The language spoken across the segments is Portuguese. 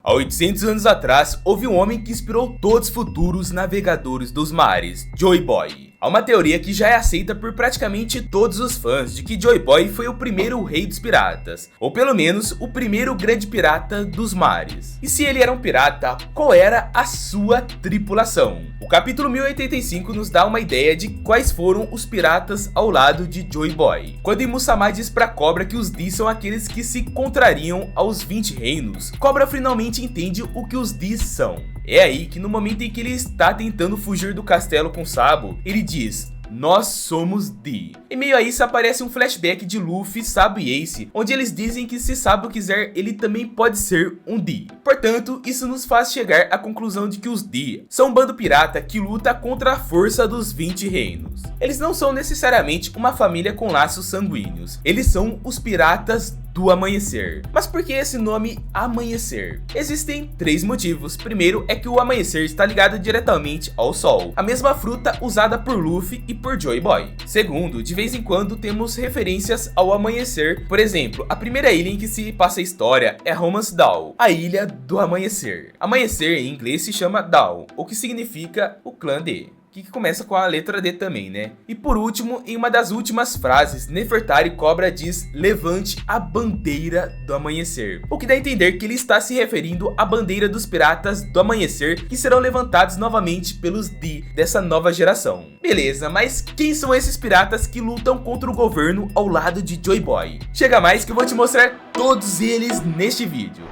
Há 800 anos atrás, houve um homem que inspirou todos os futuros navegadores dos mares, Joy Boy. Há uma teoria que já é aceita por praticamente todos os fãs de que Joy Boy foi o primeiro rei dos piratas, ou pelo menos o primeiro grande pirata dos mares. E se ele era um pirata, qual era a sua tripulação? O capítulo 1085 nos dá uma ideia de quais foram os piratas ao lado de Joy Boy. Quando Musamá diz pra Cobra que os Di são aqueles que se contrariam aos 20 reinos, Cobra finalmente entende o que os Di são. É aí que no momento em que ele está tentando fugir do castelo com Sabo, ele diz: "Nós somos Di". Em meio a isso aparece um flashback de Luffy, Sabo e Ace, onde eles dizem que se Sabo quiser, ele também pode ser um Di. Portanto, isso nos faz chegar à conclusão de que os Di são um bando pirata que luta contra a força dos 20 reinos. Eles não são necessariamente uma família com laços sanguíneos, eles são os piratas do amanhecer. Mas por que esse nome amanhecer? Existem 3 motivos. Primeiro é que o amanhecer está ligado diretamente ao sol, a mesma fruta usada por Luffy e por Joy Boy. Segundo, de vez em quando temos referências ao amanhecer. Por exemplo, a primeira ilha em que se passa a história é Romance Dawn, a ilha do amanhecer. Amanhecer em inglês se chama Dawn, o que significa o clã D, que começa com a letra D também, né? E por último, em uma das últimas frases, Nefertari Cobra diz: "Levante a bandeira do amanhecer", o que dá a entender que ele está se referindo à bandeira dos piratas do amanhecer, que serão levantados novamente pelos Di dessa nova geração. Beleza, mas quem são esses piratas que lutam contra o governo ao lado de Joy Boy? Chega mais que eu vou te mostrar todos eles neste vídeo.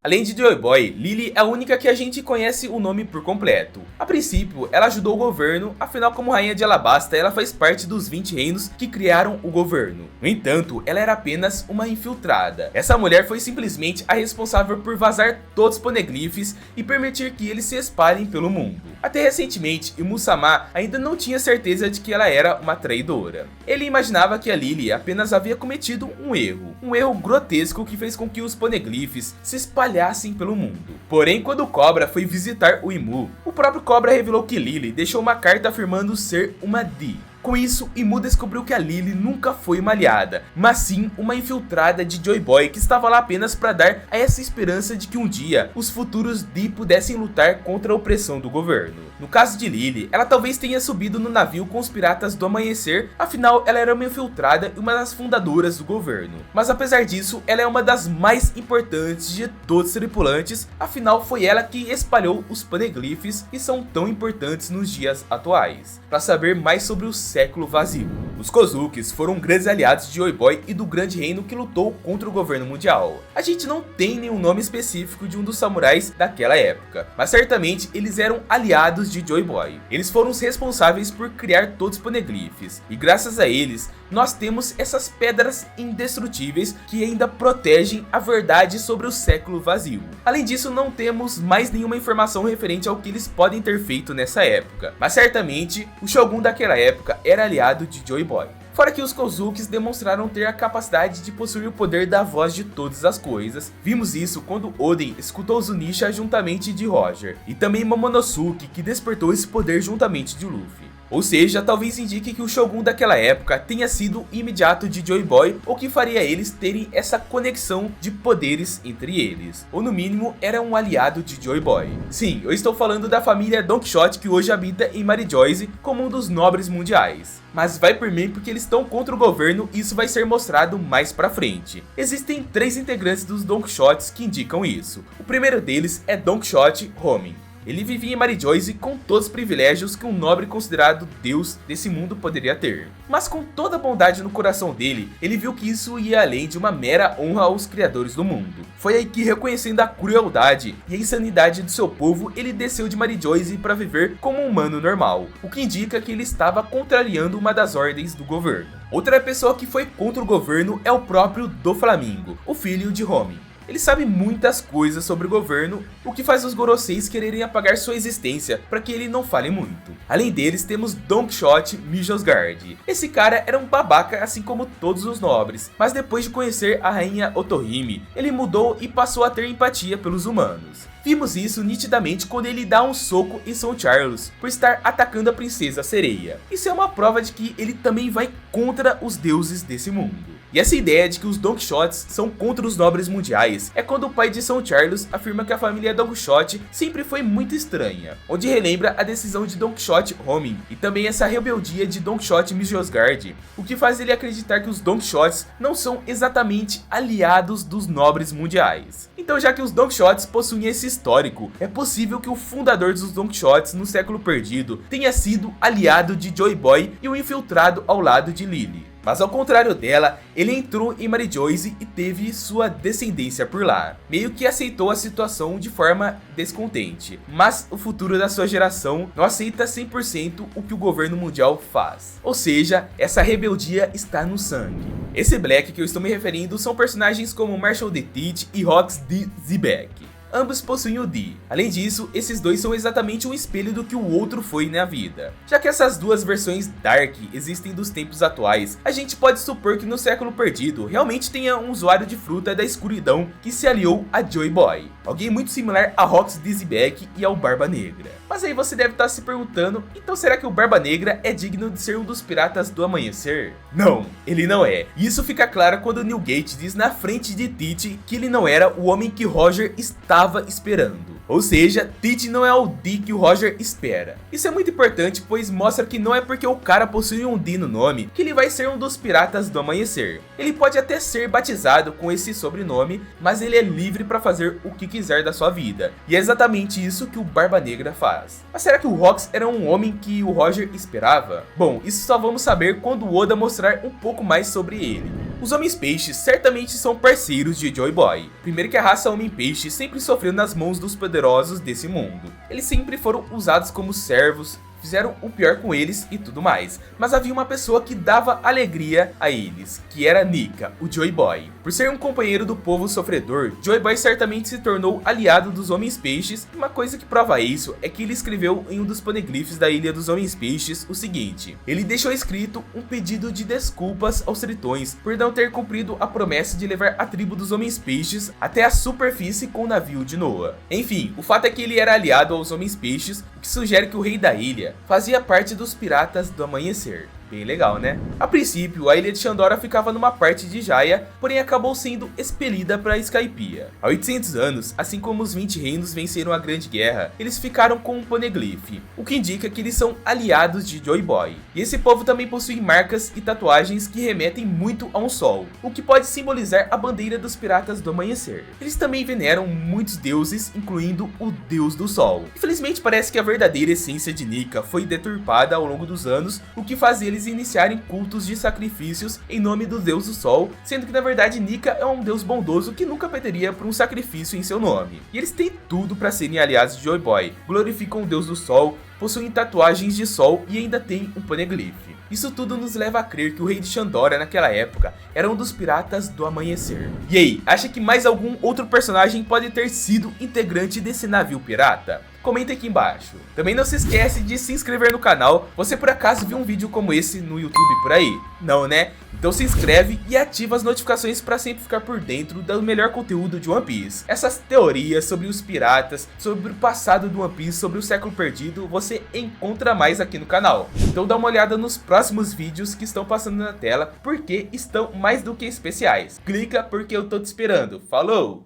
Além de Joy Boy, Lily é a única que a gente conhece o nome por completo. A princípio, ela ajudou o governo, afinal como rainha de Alabasta, ela faz parte dos 20 reinos que criaram o governo. No entanto, ela era apenas uma infiltrada. Essa mulher foi simplesmente a responsável por vazar todos os poneglyphs e permitir que eles se espalhem pelo mundo. Até recentemente, Musamá ainda não tinha certeza de que ela era uma traidora. Ele imaginava que a Lily apenas havia cometido um erro grotesco que fez com que os poneglyphs se espalhassem pelo mundo. Porém, quando Cobra foi visitar o Imu, o próprio Cobra revelou que Lily deixou uma carta afirmando ser uma Di. Com isso, Imu descobriu que a Lily nunca foi uma aliada, mas sim uma infiltrada de Joy Boy que estava lá apenas para dar a essa esperança de que um dia os futuros Di pudessem lutar contra a opressão do governo. No caso de Lily, ela talvez tenha subido no navio com os piratas do amanhecer, afinal ela era uma infiltrada e uma das fundadoras do governo. Mas apesar disso, ela é uma das mais importantes de todos os tripulantes, afinal foi ela que espalhou os poneglyphs que são tão importantes nos dias atuais. Para saber mais sobre o século vazio, os Kozukis foram grandes aliados de Joy Boy e do grande reino que lutou contra o governo mundial. A gente não tem nenhum nome específico de um dos samurais daquela época, mas certamente eles eram aliados de Joy Boy. Eles foram os responsáveis por criar todos os poneglyphs, e graças a eles, nós temos essas pedras indestrutíveis que ainda protegem a verdade sobre o século vazio. Além disso, não temos mais nenhuma informação referente ao que eles podem ter feito nessa época, mas certamente o Shogun daquela época era aliado de Joy Boy. Fora que os Kozukis demonstraram ter a capacidade de possuir o poder da voz de todas as coisas. Vimos isso quando Oden escutou Zunisha juntamente de Roger, e também Momonosuke, que despertou esse poder juntamente de Luffy. Ou seja, talvez indique que o Shogun daquela época tenha sido imediato de Joy Boy, ou que faria eles terem essa conexão de poderes entre eles. Ou no mínimo, era um aliado de Joy Boy. Sim, eu estou falando da família Don Quixote que hoje habita em Marijoice como um dos nobres mundiais. Mas vai por mim porque eles estão contra o governo e isso vai ser mostrado mais pra frente. Existem 3 integrantes dos Don Quixotes que indicam isso. O primeiro deles é Don Quixote Homem. Ele vivia em Marijoice com todos os privilégios que um nobre considerado deus desse mundo poderia ter. Mas com toda a bondade no coração dele, ele viu que isso ia além de uma mera honra aos criadores do mundo. Foi aí que, reconhecendo a crueldade e a insanidade do seu povo, ele desceu de Marijoice para viver como um humano normal, o que indica que ele estava contrariando uma das ordens do governo. Outra pessoa que foi contra o governo é o próprio Doflamingo, o filho de Homem. Ele sabe muitas coisas sobre o governo, o que faz os Goroseis quererem apagar sua existência para que ele não fale muito. Além deles, temos Don Quixote Mijosgard. Esse cara era um babaca assim como todos os nobres, mas depois de conhecer a rainha Otohime, ele mudou e passou a ter empatia pelos humanos. Vimos isso nitidamente quando ele dá um soco em São Charles por estar atacando a princesa sereia. Isso é uma prova de que ele também vai contra os deuses desse mundo. E essa ideia de que os Don Quixotes são contra os nobres mundiais é quando o pai de São Charles afirma que a família Don Quixote sempre foi muito estranha, onde relembra a decisão de Don Quixote Homing e também essa rebeldia de Don Quixote Misjosgard, o que faz ele acreditar que os Don Quixotes não são exatamente aliados dos nobres mundiais. Então, já que os Don Quixotes possuem esse histórico, é possível que o fundador dos Don Quixotes no século perdido tenha sido aliado de Joy Boy e o infiltrado ao lado de Lily. Mas ao contrário dela, ele entrou em Mary Joyce e teve sua descendência por lá. Meio que aceitou a situação de forma descontente. Mas o futuro da sua geração não aceita 100% o que o governo mundial faz. Ou seja, essa rebeldia está no sangue. Esse Black que eu estou me referindo são personagens como Marshall the Teach e Rox the Zebek. Ambos possuem o D. Além disso, esses dois são exatamente um espelho do que o outro foi na vida. Já que essas duas versões Dark existem dos tempos atuais, a gente pode supor que no século perdido realmente tenha um usuário de fruta da escuridão que se aliou a Joy Boy. Alguém muito similar a Rox the Zebek e ao Barba Negra. Mas aí você deve estar se perguntando, então será que o Barba Negra é digno de ser um dos piratas do amanhecer? Não, ele não é. E isso fica claro quando Newgate diz na frente de Teach que ele não era o homem que Roger estava esperando. Ou seja, Teach não é o D que o Roger espera. Isso é muito importante, pois mostra que não é porque o cara possui um D no nome que ele vai ser um dos piratas do amanhecer. Ele pode até ser batizado com esse sobrenome, mas ele é livre para fazer o que quiser da sua vida. E é exatamente isso que o Barba Negra faz. Mas será que o Rox era um homem que o Roger esperava? Bom, isso só vamos saber quando o Oda mostrar um pouco mais sobre ele. Os Homens-Peixes certamente são parceiros de Joy Boy. Primeiro que a raça Homem-Peixe sempre sofreu nas mãos dos poderosos desse mundo. Eles sempre foram usados como servos, fizeram o pior com eles e tudo mais. Mas havia uma pessoa que dava alegria a eles, que era Nika, o Joy Boy. Por ser um companheiro do povo sofredor, Joy Boy certamente se tornou aliado dos Homens-Peixes, e uma coisa que prova isso é que ele escreveu em um dos paneglifes da Ilha dos Homens-Peixes o seguinte: ele deixou escrito um pedido de desculpas aos tritões por não ter cumprido a promessa de levar a tribo dos Homens-Peixes até a superfície com o navio de Noah. Enfim, o fato é que ele era aliado aos Homens-Peixes, o que sugere que o rei da ilha fazia parte dos piratas do amanhecer. Bem legal, né? A princípio, a ilha de Shandora ficava numa parte de Jaya, porém acabou sendo expelida para Skypiea. Há 800 anos, assim como os 20 reinos venceram a Grande Guerra, eles ficaram com um poneglyph, o que indica que eles são aliados de Joy Boy. E esse povo também possui marcas e tatuagens que remetem muito a um sol, o que pode simbolizar a bandeira dos piratas do amanhecer. Eles também veneram muitos deuses, incluindo o Deus do Sol. Infelizmente, parece que a verdadeira essência de Nika foi deturpada ao longo dos anos, o que faz eles iniciarem cultos de sacrifícios em nome do Deus do Sol, sendo que na verdade Nika é um deus bondoso que nunca pediria por um sacrifício em seu nome. E eles têm tudo para serem aliados de Joy Boy, glorificam o Deus do Sol, possuem tatuagens de sol e ainda tem um poneglyph. Isso tudo nos leva a crer que o rei de Shandora naquela época era um dos piratas do amanhecer. E aí, acha que mais algum outro personagem pode ter sido integrante desse navio pirata? Comenta aqui embaixo. Também não se esquece de se inscrever no canal. Você por acaso viu um vídeo como esse no YouTube por aí? Não, né? Então se inscreve e ativa as notificações para sempre ficar por dentro do melhor conteúdo de One Piece. Essas teorias sobre os piratas, sobre o passado do One Piece, sobre o século perdido, você encontra mais aqui no canal. Então dá uma olhada nos próximos vídeos que estão passando na tela, porque estão mais do que especiais. Clica porque eu tô te esperando. Falou!